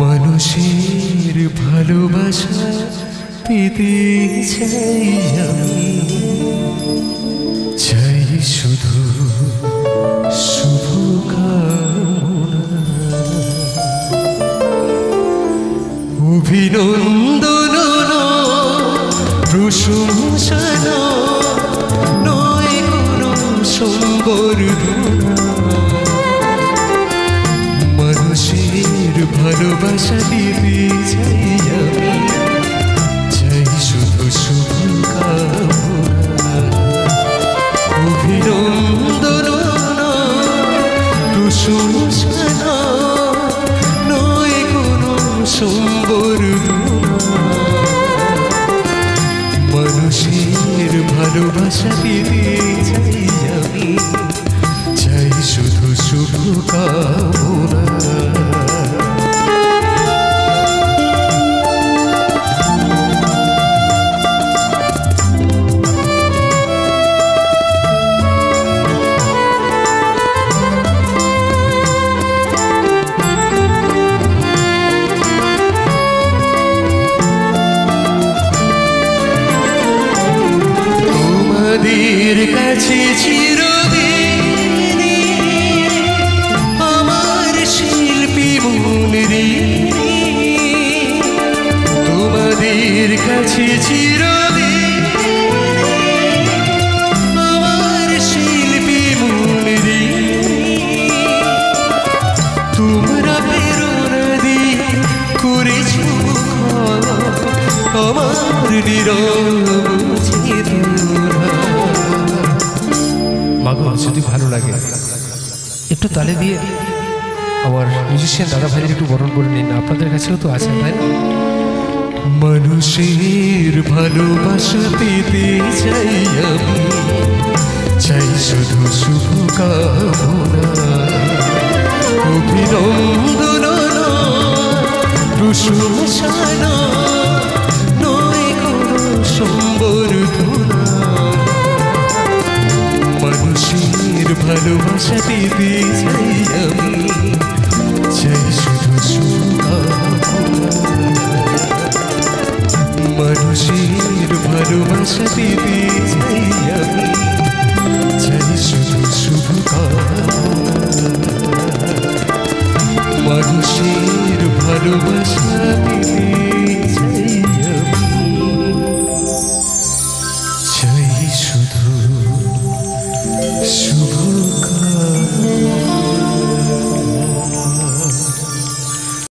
মানুষের ভালোবাসা পেতে চাই আমি, চাই শুধু শুভকামনা, অভিনন্দন প্রশংসা নয় কোনো সম্বর্ধনা, মানুষের ভালোবাসা দিতে চাই আমি, চাই শুধু শুভকামনা, অভিনন্দন প্রশংসা নয় কোনো সম্বর্ধনা, মানুষের ভালোবাসা দিতে চাই আমি, চাই শুধু শুভকামনা। তোমাদের কাছে চিরদিন আমার শিল্পী মন রে, তোমাদের কাছে চিরদিন আমার শিল্পী মন রে, তোমরা প্রেরণা দিয়ে করেছ আমার নীরব চেতনা। মাগো যদি ভালো লাগে একটু তালে দিয়ে আমার মিউজিশিয়ান দাদা ভাইদের একটু বরণ করে নিন, আপনাদের কাছেও তো আছেন তাই না? মানুষের ভালোবাসা পেতে চাই আমি, চাই শুধু শুভকামনা, অভিনন্দন প্রশংসা নয় কোনো সম্বর্ধনা, মানুষের ভালোবাসা পেতে চাই আমি, চাই শুধু শুভকামনা, মানুষের ভালোবাসা পেতে চাই আমি, চাই শুধু শুভকামনা, মানুষের ভালোবাসা পেতে